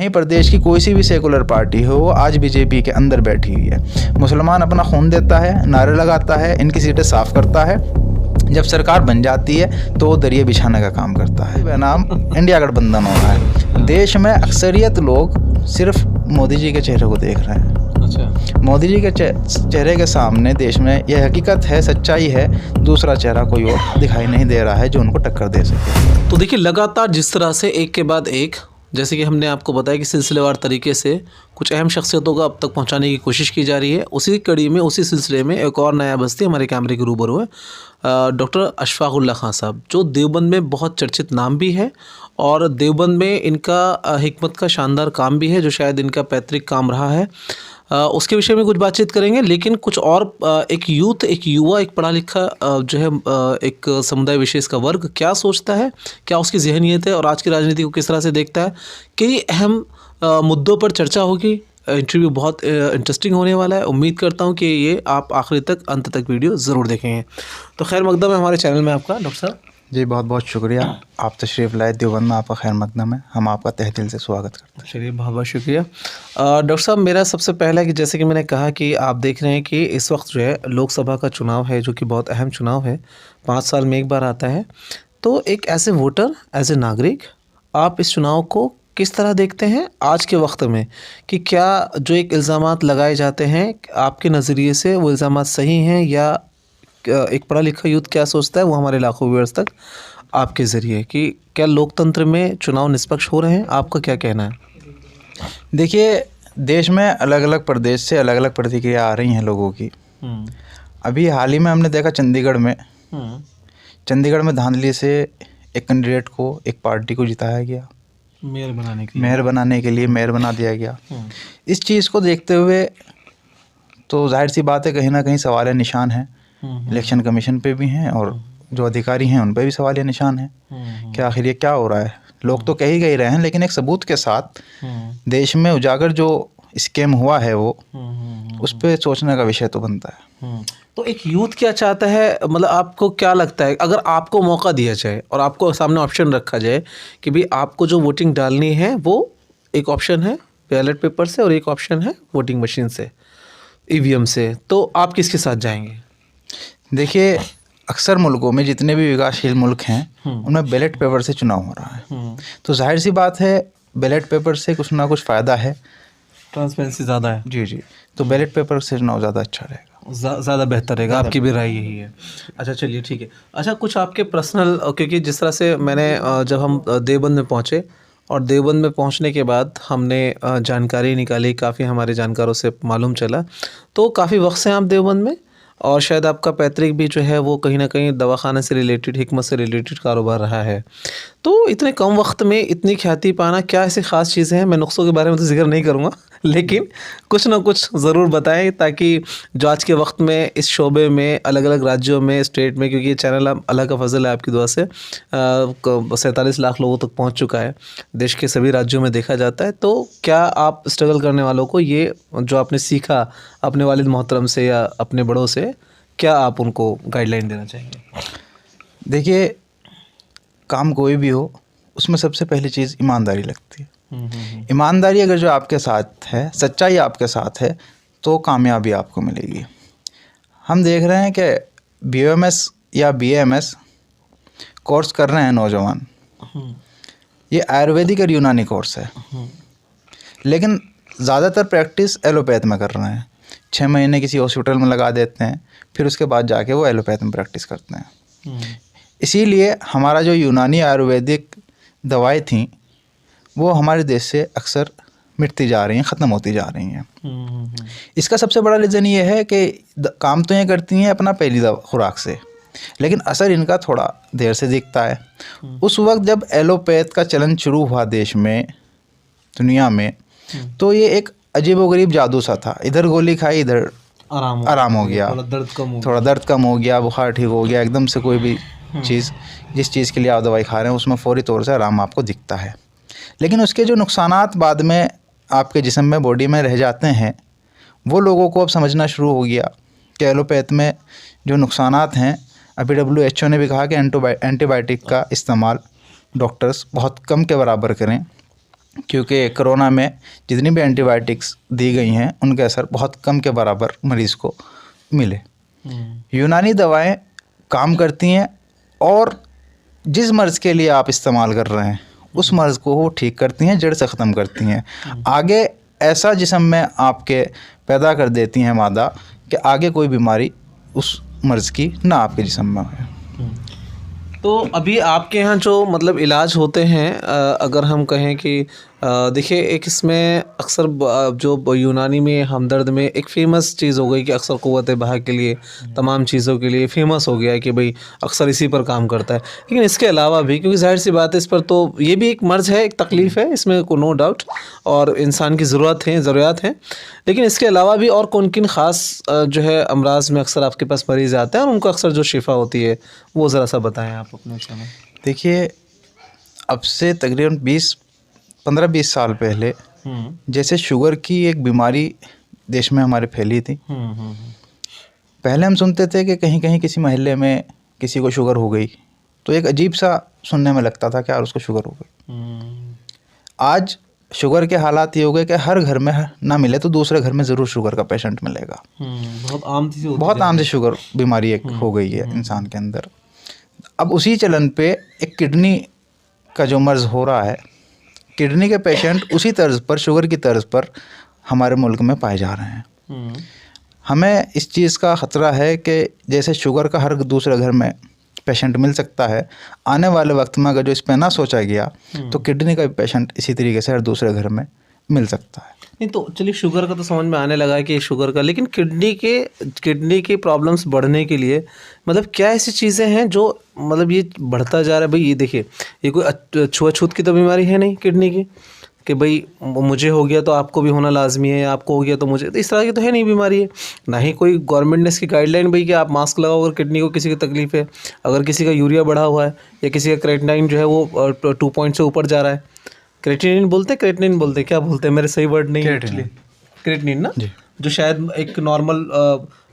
यहीं प्रदेश की कोई सी भी सेकुलर पार्टी हो, वो आज बीजेपी के अंदर बैठी हुई है। मुसलमान अपना खून देता है, नारे लगाता है, इनकी सीटें साफ करता है। जब सरकार बन जाती है तो वो दरिया बिछाने का काम करता है। वह नाम इंडिया गठबंधन हो रहा है। देश में अक्सरियत लोग सिर्फ मोदी जी के चेहरे को देख रहे हैं। अच्छा, मोदी जी के चेहरे के सामने देश में यह हकीकत है, सच्चाई है, दूसरा चेहरा कोई और दिखाई नहीं दे रहा है जो उनको टक्कर दे सके। तो देखिए लगातार जिस तरह से एक के बाद एक, जैसे कि हमने आपको बताया कि सिलसिलेवार तरीके से कुछ अहम शख्सियतों को अब तक पहुंचाने की कोशिश की जा रही है। उसी कड़ी में, उसी सिलसिले में एक और नया बस्ती हमारे कैमरे के रूबरू है, डॉक्टर अशफाकुल्लाह खान साहब, जो देवबंद में बहुत चर्चित नाम भी है और देवबंद में इनका हिकमत का शानदार काम भी है, जो शायद इनका पैतृक काम रहा है। उसके विषय में कुछ बातचीत करेंगे, लेकिन कुछ और एक यूथ, एक युवा, एक पढ़ा लिखा जो है एक समुदाय विशेष का वर्ग क्या सोचता है, क्या उसकी ज़हनियत है और आज की राजनीति को किस तरह से देखता है, कई अहम मुद्दों पर चर्चा होगी। इंटरव्यू बहुत इंटरेस्टिंग होने वाला है। उम्मीद करता हूँ कि ये आप आखिरी तक, अंत तक वीडियो ज़रूर देखेंगे। तो खैर मकदम है हमारे चैनल में आपका डॉक्टर साहब। जी बहुत बहुत शुक्रिया, आप तशरीफ़ लाए देवबंद में, आपका खैर मकदम है। हम आपका तहे दिल से स्वागत करते हैं। चलिए, बहुत बहुत शुक्रिया। डॉक्टर साहब, मेरा सबसे पहला कि जैसे कि मैंने कहा कि आप देख रहे हैं कि इस वक्त जो है लोकसभा का चुनाव है, जो कि बहुत अहम चुनाव है, 5 साल में एक बार आता है। तो एक ऐसे वोटर, एज ए नागरिक, आप इस चुनाव को किस तरह देखते हैं आज के वक्त में, कि क्या जो एक इल्ज़ामात लगाए जाते हैं आपके नज़रिए से वो इल्ज़ामात सही हैं, या एक पढ़ा लिखा यूथ क्या सोचता है, वो हमारे लाखों व्यूअर्स तक आपके ज़रिए, कि क्या लोकतंत्र में चुनाव निष्पक्ष हो रहे हैं, आपका क्या कहना है? देखिए, देश में अलग अलग प्रदेश से अलग अलग प्रतिक्रिया आ रही हैं लोगों की। अभी हाल ही में हमने देखा चंडीगढ़ में धांधली से एक कैंडिडेट को, एक पार्टी को जिताया गया, मेयर बनाने के लिए मेयर बना दिया गया। इस चीज़ को देखते हुए तो जाहिर सी बात है, कहीं ना कहीं सवाल निशान है। इलेक्शन कमीशन पे भी हैं और जो अधिकारी हैं उन पे भी सवाल निशान है कि आखिर ये क्या हो रहा है। लोग तो कह ही रहे हैं, लेकिन एक सबूत के साथ देश में उजागर जो स्कैम हुआ है वो उस पर सोचने का विषय तो बनता है। तो एक यूथ क्या चाहता है, मतलब आपको क्या लगता है, अगर आपको मौका दिया जाए और आपको सामने ऑप्शन रखा जाए कि भाई आपको जो वोटिंग डालनी है वो एक ऑप्शन है बैलेट पेपर से और एक ऑप्शन है वोटिंग मशीन से, ईवीएम से, तो आप किसके साथ जाएंगे? देखिए, अक्सर मुल्कों में, जितने भी विकासशील मुल्क हैं, उनमें बैलेट पेपर से चुनाव हो रहा है। तो जाहिर सी बात है, बैलेट पेपर से कुछ ना कुछ फ़ायदा है, ट्रांसपेरेंसी ज़्यादा है। जी। तो बैलेट पेपर से चुनाव ज़्यादा अच्छा रहेगा, ज़्यादा बेहतर रहेगा, आपकी भी राय यही है। अच्छा, चलिए ठीक है। अच्छा, कुछ आपके पर्सनल, क्योंकि जिस तरह से मैंने जब हम देवबंद में पहुँचे और देवबंद में पहुंचने के बाद हमने जानकारी निकाली, काफ़ी हमारे जानकारों से मालूम चला, तो काफ़ी वक्त से आप देवबंद में, और शायद आपका पैतृक भी जो है वो कहीं ना कहीं दवाखाने से रिलेटेड, हिकमत से रिलेटेड कारोबार रहा है। तो इतने कम वक्त में इतनी ख्याति पाना, क्या ऐसी ख़ास चीज़ें हैं? मैं नुस्ख़ों के बारे में तो जिक्र नहीं करूँगा, लेकिन कुछ ना कुछ ज़रूर बताएं, ताकि जो आज के वक्त में इस शोबे में, अलग अलग राज्यों में, स्टेट में, क्योंकि ये चैनल अल्लाह का फजल है, आपकी दुआ से 47 लाख लोगों तक पहुँच चुका है, देश के सभी राज्यों में देखा जाता है। तो क्या आप स्ट्रगल करने वालों को ये जो आपने सीखा अपने वालिद मोहतरम से या अपने बड़ों से, क्या आप उनको गाइडलाइन देना चाहेंगे? देखिए, काम कोई भी हो, उसमें सबसे पहली चीज़ ईमानदारी लगती है। ईमानदारी अगर जो आपके साथ है, सच्चाई आपके साथ है, तो कामयाबी आपको मिलेगी। हम देख रहे हैं कि BOMS या BAMS कोर्स कर रहे हैं नौजवान, ये आयुर्वेदिक और यूनानी कोर्स है, लेकिन ज़्यादातर प्रैक्टिस एलोपैथ में कर रहे हैं। 6 महीने किसी हॉस्पिटल में लगा देते हैं, फिर उसके बाद जाके वो एलोपैथ में प्रैक्टिस करते हैं। इसीलिए हमारा जो यूनानी आयुर्वेदिक दवाएं थी वो हमारे देश से अक्सर मिटती जा रही हैं, ख़त्म होती जा रही हैं। इसका सबसे बड़ा रीज़न ये है कि काम तो ये करती हैं अपना पहली खुराक से, लेकिन असर इनका थोड़ा देर से दिखता है। उस वक्त जब एलोपैथ का चलन शुरू हुआ देश में, दुनिया में, तो ये एक अजीबोगरीब जादू सा था। इधर गोली खाई, इधर आराम हो गया, थोड़ा दर्द कम हो गया, बुखार ठीक हो गया, एकदम से कोई भी चीज़, जिस चीज़ के लिए आप दवाई खा रहे हैं उसमें फ़ौरी तौर से आराम आपको दिखता है। लेकिन उसके जो नुकसानात बाद में आपके जिस्म में, बॉडी में रह जाते हैं, वो लोगों को अब समझना शुरू हो गया कि एलोपैथ में जो नुकसानात हैं, अभी WHO ने भी कहा कि एंटीबायोटिक का इस्तेमाल डॉक्टर्स बहुत कम के बराबर करें, क्योंकि कोरोना में जितनी भी एंटीबायोटिक्स दी गई हैं उनके असर बहुत कम के बराबर मरीज़ को मिले। यूनानी दवाएं काम करती हैं और जिस मर्ज़ के लिए आप इस्तेमाल कर रहे हैं उस मर्ज़ को वो ठीक करती हैं, जड़ से ख़त्म करती हैं। आगे ऐसा जिस्म में आपके पैदा कर देती हैं मादा कि आगे कोई बीमारी उस मर्ज़ की ना आपके जिस्म में हो। तो अभी आपके यहाँ जो मतलब इलाज होते हैं, अगर हम कहें कि देखिए एक इसमें अक्सर जो यूनानी में हमदर्द में एक फ़ेमस चीज़ हो गई कि अक्सर क़ुव्वत बहा के लिए तमाम चीज़ों के लिए फ़ेमस हो गया है कि भाई अक्सर इसी पर काम करता है। लेकिन इसके अलावा भी, क्योंकि ज़ाहिर सी बात है इस पर तो ये भी एक मर्ज़ है, एक तकलीफ़ है, इसमें को नो डाउट, और इंसान की ज़रूरत हैं, लेकिन इसके अलावा भी और कौन किन ख़ास जो है अमराज में अक्सर आपके पास मरीज़ आते हैं और उनको अक्सर जो शिफा होती है वो ज़रा सा बताएँ आप अपने विषय में। देखिए, अब से तकरीबन 15-20 साल पहले जैसे शुगर की एक बीमारी देश में हमारे फैली थी। पहले हम सुनते थे कि कहीं कहीं किसी मोहल्ले में किसी को शुगर हो गई तो एक अजीब सा सुनने में लगता था कि यार उसको शुगर हो गई। आज शुगर के हालात ये हो गए कि हर घर में ना मिले तो दूसरे घर में ज़रूर शुगर का पेशेंट मिलेगा। बहुत आम सी शुगर बीमारी एक हो गई है इंसान के अंदर। अब उसी चलन पे एक किडनी का जो मर्ज़ हो रहा है, किडनी के पेशेंट उसी तर्ज पर, शुगर की तर्ज पर हमारे मुल्क में पाए जा रहे हैं। हमें इस चीज़ का ख़तरा है कि जैसे शुगर का हर दूसरे घर में पेशेंट मिल सकता है, आने वाले वक्त में अगर जो इस पर ना सोचा गया तो किडनी का भी पेशेंट इसी तरीके से हर दूसरे घर में मिल सकता है। नहीं तो चलिए, शुगर का तो समझ में आने लगा है कि शुगर का, लेकिन किडनी के प्रॉब्लम्स बढ़ने के लिए मतलब क्या ऐसी चीज़ें हैं जो मतलब ये बढ़ता जा रहा है? भाई ये देखिए, ये कोई छुआछूत की तो बीमारी है नहीं किडनी की कि भाई मुझे हो गया तो आपको भी होना लाजमी है, आपको हो गया तो मुझे, तो इस तरह की तो है नहीं बीमारी है। ना ही कोई गवर्नमेंट ने इसकी गाइडलाइन भाई कि आप मास्क लगाओ अगर किडनी को किसी की तकलीफ़ है, अगर किसी का यूरिया बढ़ा हुआ है या किसी का क्रेटिनाइन जो है वो 2 पॉइंट से ऊपर जा रहा है। क्रेटिनिन बोलते क्या बोलते हैं, मेरे सही वर्ड नहीं है एक्चुअली, क्रेटिनिन ना, जो शायद एक नॉर्मल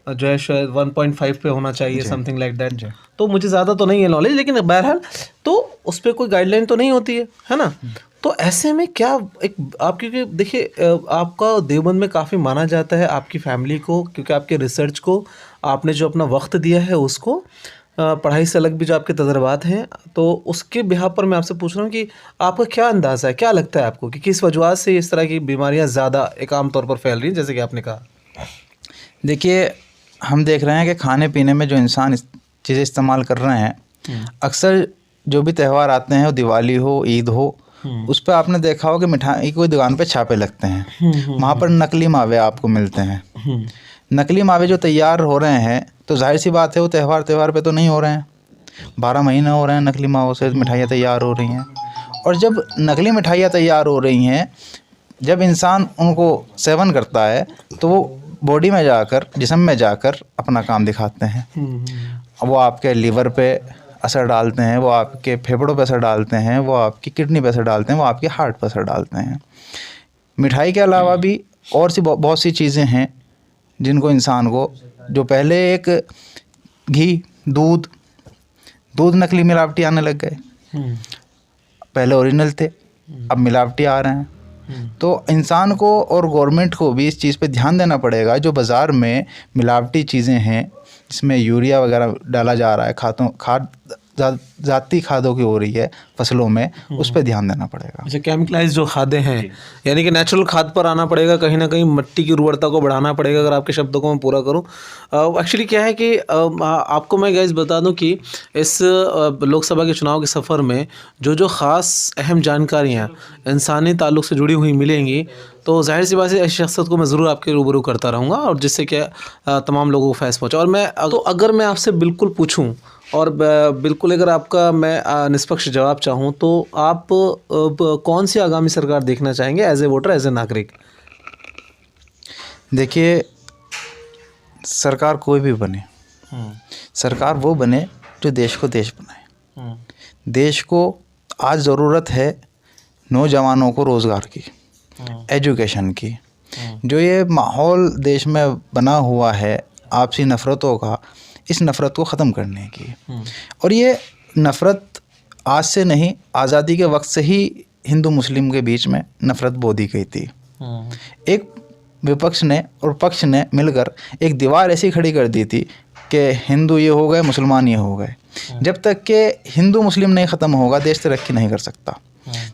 जो है शायद 1.5 पे होना चाहिए, समथिंग लाइक दैट। तो मुझे ज़्यादा तो नहीं है नॉलेज, लेकिन बहरहाल तो उस पर कोई गाइडलाइन तो नहीं होती है ना। तो ऐसे में क्या एक आप, क्योंकि देखिए आपका देवबंद में काफ़ी माना जाता है आपकी फैमिली को, क्योंकि आपके रिसर्च को आपने जो अपना वक्त दिया है उसको, पढ़ाई से अलग भी जो आपके तजर्बात हैं, तो उसके बिहाफ पर मैं आपसे पूछ रहा हूँ कि आपका क्या अंदाज़ा है, क्या लगता है आपको कि किस वजह से इस तरह की बीमारियाँ ज़्यादा एक आम तौर पर फैल रही हैं, जैसे कि आपने कहा? देखिए, हम देख रहे हैं कि खाने पीने में जो इंसान चीज़ें इस्तेमाल कर रहे हैं, अक्सर जो भी त्यौहार आते हैं, दिवाली हो, ईद हो, उस पर आपने देखा हो कि मिठाई की दुकान पे छापे लगते हैं, वहाँ पर नकली मावे आपको मिलते हैं। नकली मावे जो तैयार हो रहे हैं तो जाहिर सी बात है वो त्यौहार पे तो नहीं हो रहे हैं, 12 महीने हो रहे हैं नकली मावों से मिठाइयाँ तैयार हो रही हैं। और जब नकली मिठाइयाँ तैयार हो रही हैं, जब इंसान उनको सेवन करता है तो वो बॉडी में जाकर, जिस्म में जाकर अपना काम दिखाते हैं। वो आपके लीवर पे असर डालते हैं, वो आपके फेफड़ों पे असर डालते हैं, वो आपकी किडनी पे असर डालते हैं, वो आपके हार्ट पे असर डालते हैं। मिठाई के अलावा भी और सी बहुत सी चीज़ें हैं जिनको इंसान को, जो पहले एक घी, दूध नकली मिलावटी आने लग गए, पहले ओरिजिनल थे, अब मिलावटी आ रहे हैं। तो इंसान को और गवर्नमेंट को भी इस चीज़ पे ध्यान देना पड़ेगा। जो बाज़ार में मिलावटी चीज़ें हैं, जिसमें यूरिया वगैरह डाला जा रहा है, ज़ाती खादों की हो रही है फसलों में, उस पर ध्यान देना पड़ेगा। अच्छा, केमिकलाइज जो खादें हैं, यानी कि नेचुरल खाद पर आना पड़ेगा, कहीं ना कहीं मिट्टी की उर्वरता को बढ़ाना पड़ेगा, अगर आपके शब्दों को मैं पूरा करूं। एक्चुअली क्या है कि आपको मैं गाइस बता दूं कि इस लोकसभा के चुनाव के सफ़र में जो ख़ास अहम जानकारियाँ इंसानी ताल्लुक़ से जुड़ी हुई मिलेंगी, तो जाहिर सी बात है इस शख्सियत को मैं ज़रूर आपके रूबरू करता रहूँगा, और जिससे क्या तमाम लोगों को फैस पहुँचा। और मैं तो अगर मैं आपसे बिल्कुल पूछूँ और बिल्कुल अगर आपका मैं निष्पक्ष जवाब चाहूँ, तो आप कौन सी आगामी सरकार देखना चाहेंगे as a voter, as a नागरिक? देखिए, सरकार कोई भी बने, सरकार वो बने जो देश को देश बनाए। देश को आज ज़रूरत है नौजवानों को रोज़गार की, एजुकेशन की। जो ये माहौल देश में बना हुआ है आपसी नफ़रतों का, इस नफ़रत को ख़त्म करने की। और ये नफ़रत आज से नहीं, आज़ादी के वक्त से ही हिंदू मुस्लिम के बीच में नफरत बो दी गई थी। एक विपक्ष ने और पक्ष ने मिलकर एक दीवार ऐसी खड़ी कर दी थी कि हिंदू ये हो गए, मुसलमान ये हो गए। जब तक कि हिंदू मुस्लिम नहीं ख़त्म होगा, देश तरक्की नहीं कर सकता।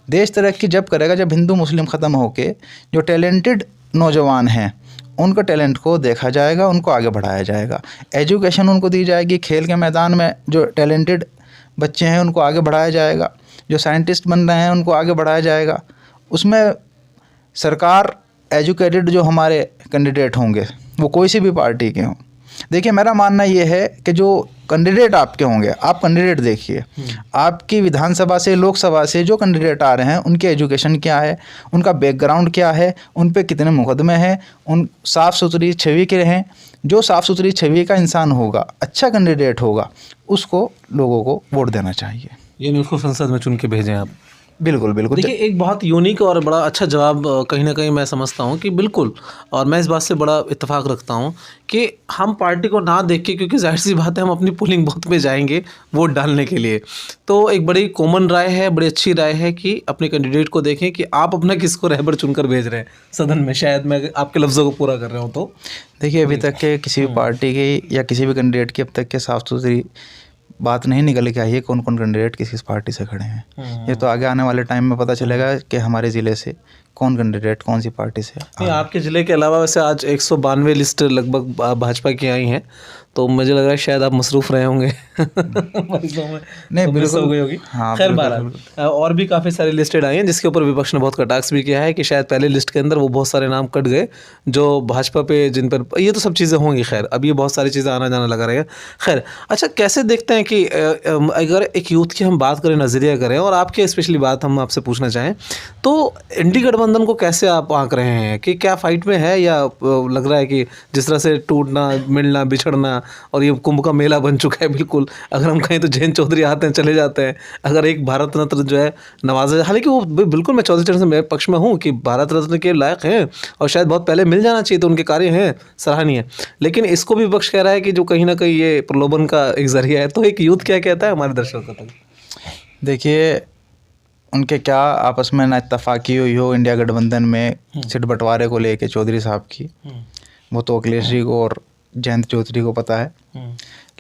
देश तरक्की जब करेगा जब हिंदू मुस्लिम ख़त्म होके जो टैलेंटेड नौजवान हैं उनका टैलेंट को देखा जाएगा, उनको आगे बढ़ाया जाएगा, एजुकेशन उनको दी जाएगी, खेल के मैदान में जो टैलेंटेड बच्चे हैं उनको आगे बढ़ाया जाएगा, जो साइंटिस्ट बन रहे हैं उनको आगे बढ़ाया जाएगा। उसमें सरकार एजुकेटेड जो हमारे कैंडिडेट होंगे वो कोई सी भी पार्टी के हों। देखिए मेरा मानना ये है कि जो कैंडिडेट आपके होंगे, आप कैंडिडेट देखिए, आपकी विधानसभा से लोकसभा से जो कैंडिडेट आ रहे हैं उनके एजुकेशन क्या है, उनका बैकग्राउंड क्या है, उन पे कितने मुकदमे हैं, उन साफ़ सुथरी छवि के हैं। जो साफ़ सुथरी छवि का इंसान होगा, अच्छा कैंडिडेट होगा, उसको लोगों को वोट देना चाहिए। यानी उसको संसद में चुन के भेजें आप। बिल्कुल बिल्कुल। देखिए एक बहुत यूनिक और बड़ा अच्छा जवाब कहीं ना कहीं मैं समझता हूँ कि बिल्कुल, और मैं इस बात से बड़ा इत्तेफाक रखता हूँ कि हम पार्टी को ना देख के, क्योंकि जाहिर सी बात है हम अपनी पोलिंग बूथ में जाएंगे वोट डालने के लिए, तो एक बड़ी कॉमन राय है, बड़ी अच्छी राय है कि अपने कैंडिडेट को देखें कि आप अपना किसको रहबर चुनकर भेज रहे हैं सदन में। शायद मैं आपके लफ्ज़ों को पूरा कर रहा हूँ तो देखिए अभी तक के किसी भी पार्टी की या किसी भी कैंडिडेट की अब तक के साफ सुथरी बात नहीं निकल के आई है कौन कौन कैंडिडेट किस पार्टी से खड़े हैं। ये तो आगे आने वाले टाइम में पता चलेगा कि हमारे ज़िले से कौन कैंडिडेट कौन सी पार्टी से। नहीं, आपके ज़िले के अलावा वैसे आज 192 लिस्ट लगभग भाजपा की आई हैं, तो मुझे लग रहा है शायद आप मसरूफ़ रहे होंगे नहीं बिल्कुल हो गई होगी। हाँ, खैर बहरहाल और भी काफ़ी सारी लिस्टेड आई हैं जिसके ऊपर विपक्ष ने बहुत कटाक्ष भी किया है कि शायद पहले लिस्ट के अंदर वो बहुत सारे नाम कट गए जो भाजपा पे, जिन पर ये तो सब चीज़ें होंगी। खैर अब ये बहुत सारी चीज़ें आना जाना लगा रहेगा। खैर अच्छा, कैसे देखते हैं कि अगर एक यूथ की हम बात करें, नज़रिया करें, और आपके स्पेशली बात हम आपसे पूछना चाहें तो इंडी गठबंधन को कैसे आप आंक रहे हैं कि क्या फाइट में है, या लग रहा है कि जिस तरह से टूटना मिलना बिछड़ना और ये कुंभ का मेला बन चुका है बिल्कुल, अगर हम कहें तो जयंत चौधरी आते हैं चले जाते हैं, अगर एक भारत रत्न जो है नवाजा, हालांकि वो बिल्कुल मैं चौधरी चरण से मेरे पक्ष में हूँ कि भारत रत्न के लायक हैं और शायद बहुत पहले मिल जाना चाहिए, तो उनके कार्य हैं सराहनीय, लेकिन इसको भी विपक्ष कह रहा है कि जो कहीं ना कहीं ये प्रलोभन का एक जरिया है। तो एक यूथ क्या कहता है हमारे दर्शकों तक? देखिए उनके क्या आपस में ना इत्तफाकी हुई हो इंडिया गठबंधन में सीट बंटवारे को लेके चौधरी साहब की, वो तो अखिलेश जी को और जयंत चौधरी को पता है।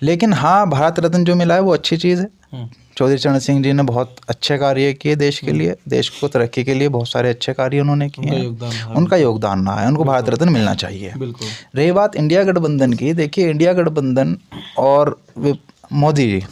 लेकिन हाँ, भारत रत्न जो मिला है वो अच्छी चीज़ है। चौधरी चरण सिंह जी ने बहुत अच्छे कार्य किए देश के लिए, देश को तरक्की के लिए बहुत सारे अच्छे कार्य उन्होंने किए हैं, उनका योगदान रहा है, उनको भारत रत्न मिलना चाहिए। रही बात इंडिया गठबंधन की, देखिए इंडिया गठबंधन और मोदी जी,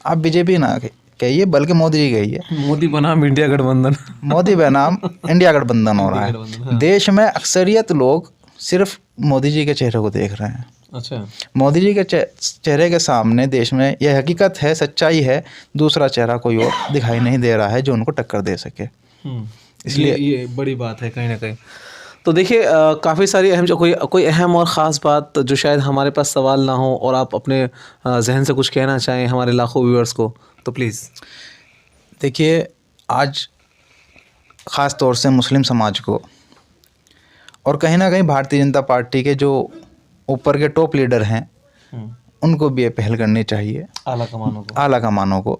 आप बीजेपी ना कहिए बल्कि मोदी जी कहिए, मोदी बनाम इंडिया गठबंधन, मोदी बनाम इंडिया गठबंधन हो रहा है। देश में अक्सरियत लोग सिर्फ मोदी जी के चेहरे को देख रहे हैं। अच्छा, मोदी जी के चेहरे के सामने देश में यह हकीकत है, सच्चाई है, दूसरा चेहरा कोई और दिखाई नहीं दे रहा है जो उनको टक्कर दे सके। इसलिए ये बड़ी बात है कहीं ना कहीं। तो देखिए काफ़ी सारी अहम, जो कोई अहम और ख़ास बात जो शायद हमारे पास सवाल ना हो और आप अपने जहन से कुछ कहना चाहें हमारे लाखों व्यूअर्स को, तो प्लीज़। देखिए आज ख़ास तौर से मुस्लिम समाज को और कहीं ना कहीं भारतीय जनता पार्टी के जो ऊपर के टॉप लीडर हैं उनको भी ये पहल करनी चाहिए, आला कमानों को।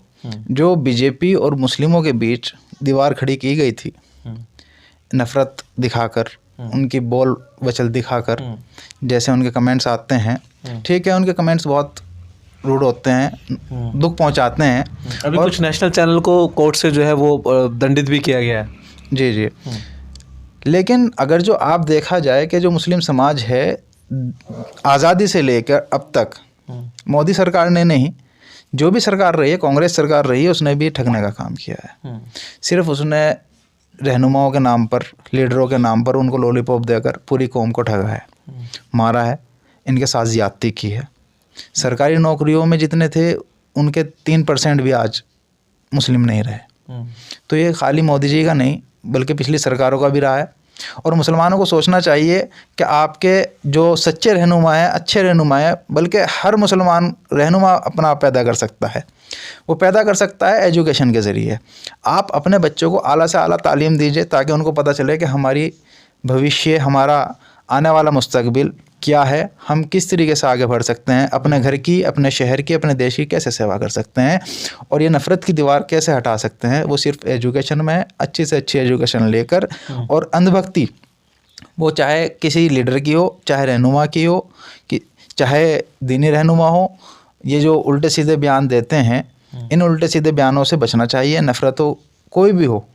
जो बीजेपी और मुस्लिमों के बीच दीवार खड़ी की गई थी नफ़रत दिखाकर, उनकी बोल वचल दिखाकर, जैसे उनके कमेंट्स आते हैं, ठीक है उनके कमेंट्स बहुत रूड होते हैं, दुख पहुंचाते हैं। अभी कुछ नेशनल चैनल को कोर्ट से जो है वो दंडित भी किया गया है। जी जी। लेकिन अगर जो आप देखा जाए कि जो मुस्लिम समाज है आज़ादी से लेकर अब तक मोदी सरकार ने नहीं, जो भी सरकार रही है, कांग्रेस सरकार रही है, उसने भी ठगने का काम किया है। सिर्फ उसने रहनुमाओं के नाम पर, लीडरों के नाम पर उनको लॉलीपॉप देकर पूरी कौम को ठगा है, मारा है, इनके साथ ज़्यादती की है। सरकारी नौकरियों में जितने थे उनके 3% भी आज मुस्लिम नहीं रहे। तो ये खाली मोदी जी का नहीं बल्कि पिछली सरकारों का भी रहा है। और मुसलमानों को सोचना चाहिए कि आपके जो सच्चे रहनुमा हैं, अच्छे रहनुमा हैं, बल्कि हर मुसलमान रहनुमा अपना आप पैदा कर सकता है। वो पैदा कर सकता है एजुकेशन के ज़रिए। आप अपने बच्चों को आला से आला तालीम दीजिए ताकि उनको पता चले कि हमारी भविष्य, हमारा आने वाला मुस्तकबिल क्या है, हम किस तरीके से आगे बढ़ सकते हैं, अपने घर की, अपने शहर की, अपने देश की कैसे सेवा कर सकते हैं, और ये नफ़रत की दीवार कैसे हटा सकते हैं। वो सिर्फ एजुकेशन में अच्छी से अच्छी एजुकेशन लेकर, और अंधभक्ति वो चाहे किसी लीडर की हो, चाहे रहनुमा की हो, कि चाहे दीनी रहनुमा हो, ये जो उल्टे सीधे बयान देते हैं, इन उल्टे सीधे बयानों से बचना चाहिए। नफ़रत हो कोई भी हो,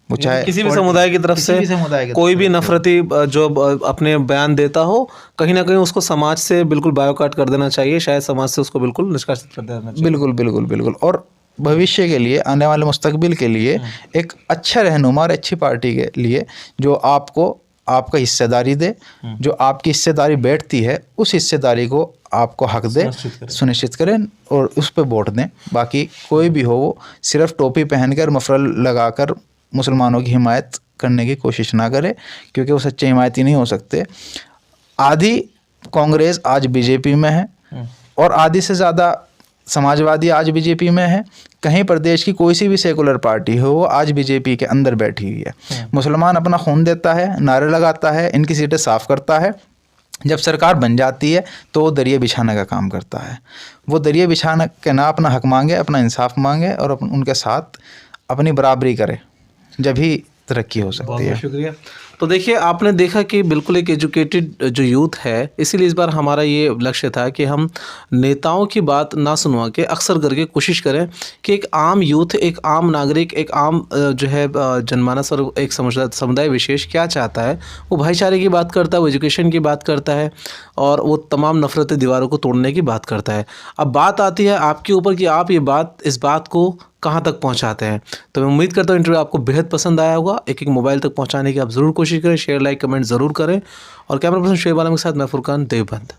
वो चाहे किसी भी समुदाय की तरफ से, कोई भी नफरती जो अपने बयान देता हो, कहीं ना कहीं उसको समाज से बिल्कुल बायोकाट कर देना चाहिए, शायद समाज से उसको बिल्कुल निष्कासित कर देना चाहिए। बिल्कुल बिल्कुल बिल्कुल। और भविष्य के लिए, आने वाले मुस्तकबिल के लिए एक अच्छा रहनुमा और अच्छी पार्टी के लिए जो आपको आपका हिस्सेदारी दे, जो आपकी हिस्सेदारी बैठती है, उस हिस्सेदारी को आपको हक दे, सुनिश्चित करें और उस पर वोट दें। बाकी कोई भी हो, वो सिर्फ टोपी पहनकर, मफरल लगाकर मुसलमानों की हिमायत करने की कोशिश ना करे, क्योंकि वो सच्चे हिमायती नहीं हो सकते। आधी कांग्रेस आज बीजेपी में है, और आधी से ज़्यादा समाजवादी आज बीजेपी में है। कहीं प्रदेश की कोई सी भी सेकुलर पार्टी हो, वो आज बीजेपी के अंदर बैठी हुई है। मुसलमान अपना खून देता है, नारे लगाता है, इनकी सीटें साफ करता है। जब सरकार बन जाती है तो वो दरिया बिछाने का काम करता है। वो दरिया बिछाने के ना अपना हक मांगे, अपना इंसाफ मांगे, और उनके साथ अपनी बराबरी करे, जब ही तरक्की हो सकती है। शुक्रिया। तो देखिए, आपने देखा कि बिल्कुल एक एजुकेटेड जो यूथ है, इसीलिए इस बार हमारा ये लक्ष्य था कि हम नेताओं की बात ना सुनवा के अक्सर करके कोशिश करें कि एक आम यूथ, एक आम नागरिक, एक आम जो है जनमानस और एक समुदाय विशेष क्या चाहता है। वो भाईचारे की बात करता है, वो एजुकेशन की बात करता है, और वो तमाम नफरती दीवारों को तोड़ने की बात करता है। अब बात आती है आपके ऊपर कि आप इस बात को कहाँ तक पहुँचाते हैं। तो मैं उम्मीद करता हूँ इंटरव्यू आपको बेहद पसंद आया होगा। एक मोबाइल तक पहुँचाने की आप ज़रूर कोशिश करें, शेयर, लाइक, कमेंट ज़रूर करें। और कैमरा पर्सन शुएब आलम के साथ मैं फुरकान देवबंद।